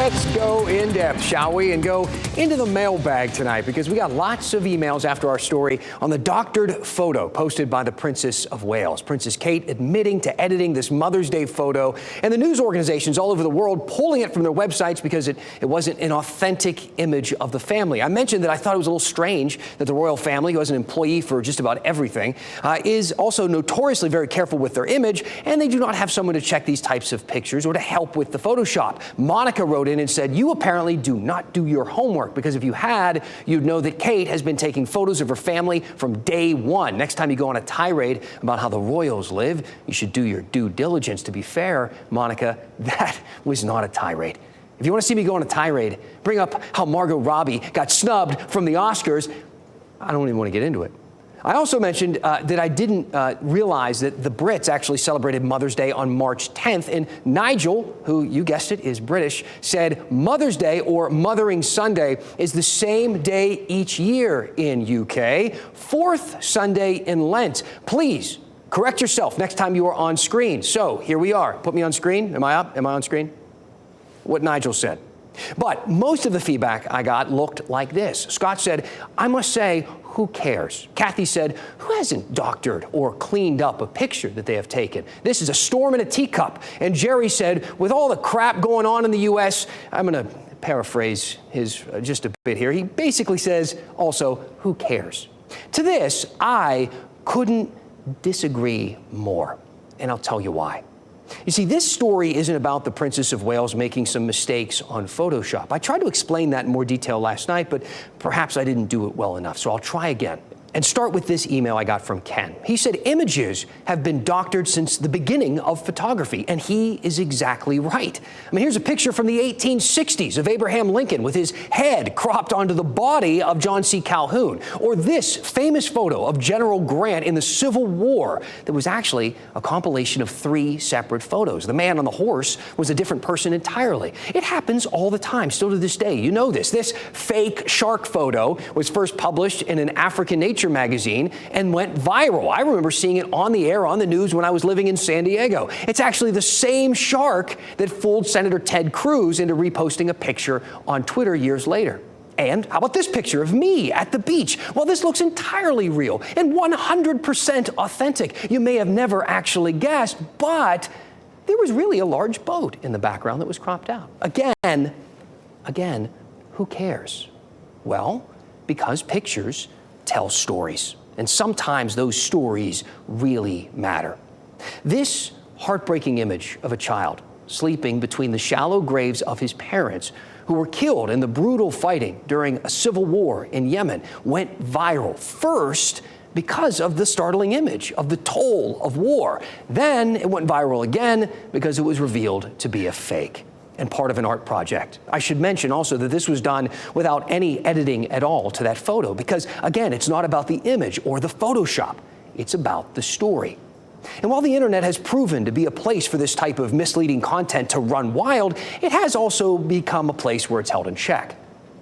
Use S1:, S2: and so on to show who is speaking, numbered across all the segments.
S1: Let's go in depth, shall we? And go into the mailbag tonight because we got lots of emails after our story on the doctored photo posted by the Princess of Wales. Princess Kate admitting to editing this Mother's Day photo, and the news organizations all over the world pulling it from their websites because it wasn't an authentic image of the family. I mentioned that I thought it was a little strange that the royal family, who has an employee for just about everything, is also notoriously very careful with their image, and they do not have someone to check these types of pictures or to help with the Photoshop. Monica wrote in and said, "You apparently do not do your homework, because if you had, you'd know that Kate has been taking photos of her family from day one. Next time you go on a tirade about how the royals live, you should do your due diligence." To be fair, Monica, that was not a tirade. If you want to see me go on a tirade, bring up how Margot Robbie got snubbed from the Oscars, I don't even want to get into it. I also mentioned that I didn't realize that the Brits actually celebrated Mother's Day on March 10th, and Nigel, who, you guessed it, is British, said Mother's Day, or Mothering Sunday, is the same day each year in UK, fourth Sunday in Lent. Please correct yourself next time you are on screen. So here we are. Put me on screen. Am I up? Am I on screen? What Nigel said. But most of the feedback I got looked like this. Scott said, "I must say, who cares?" Kathy said, "Who hasn't doctored or cleaned up a picture that they have taken? This is a storm in a teacup." And Jerry said, "With all the crap going on in the U.S., I'm going to paraphrase his just a bit here. He basically says also, who cares?" To this, I couldn't disagree more, and I'll tell you why. You see, this story isn't about the Princess of Wales making some mistakes on Photoshop. I tried to explain that in more detail last night, but perhaps I didn't do it well enough, so I'll try again. And start with this email I got from Ken. He said, "Images have been doctored since the beginning of photography," and he is exactly right. I mean, here's a picture from the 1860s of Abraham Lincoln with his head cropped onto the body of John C. Calhoun. Or this famous photo of General Grant in the Civil War that was actually a compilation of 3 separate photos. The man on the horse was a different person entirely. It happens all the time, still to this day. You know this. This fake shark photo was first published in an African Nature magazine and went viral. I remember seeing it on the air, on the news, when I was living in San Diego. It's actually the same shark that fooled Senator Ted Cruz into reposting a picture on Twitter years later. And how about this picture of me at the beach? Well, this looks entirely real and 100% authentic. You may have never actually guessed, but there was really a large boat in the background that was cropped out. Again, who cares? Well, because pictures tell stories, and sometimes those stories really matter. This heartbreaking image of a child sleeping between the shallow graves of his parents who were killed in the brutal fighting during a civil war in Yemen went viral, first because of the startling image of the toll of war. Then it went viral again because it was revealed to be a fake and part of an art project. I should mention also that this was done without any editing at all to that photo because, again, it's not about the image or the Photoshop. It's about the story. And while the internet has proven to be a place for this type of misleading content to run wild, it has also become a place where it's held in check.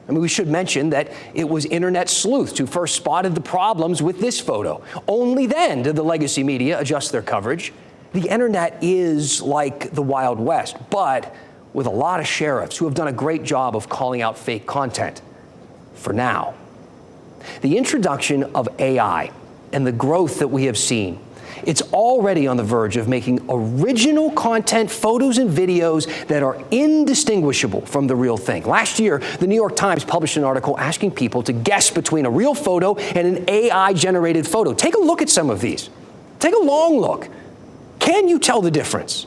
S1: I mean, we should mention that it was internet sleuths who first spotted the problems with this photo. Only then did the legacy media adjust their coverage. The internet is like the Wild West, but with a lot of sheriffs who have done a great job of calling out fake content. For now. The introduction of AI and the growth that we have seen, it's already on the verge of making original content, photos and videos that are indistinguishable from the real thing. Last year, the New York Times published an article asking people to guess between a real photo and an AI-generated photo. Take a look at some of these. Take a long look. Can you tell the difference?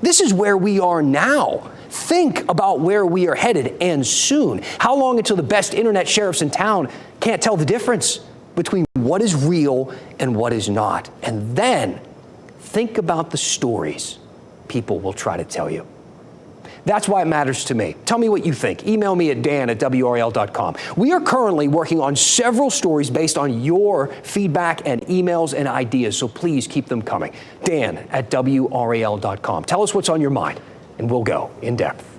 S1: This is where we are now. Think about where we are headed, and soon. How long until the best internet sheriffs in town can't tell the difference between what is real and what is not? And then think about the stories people will try to tell you. That's why it matters to me. Tell me what you think. Email me at dan@WRAL.com. We are currently working on several stories based on your feedback and emails and ideas, so please keep them coming. Dan@WRAL.com. Tell us what's on your mind, and we'll go in depth.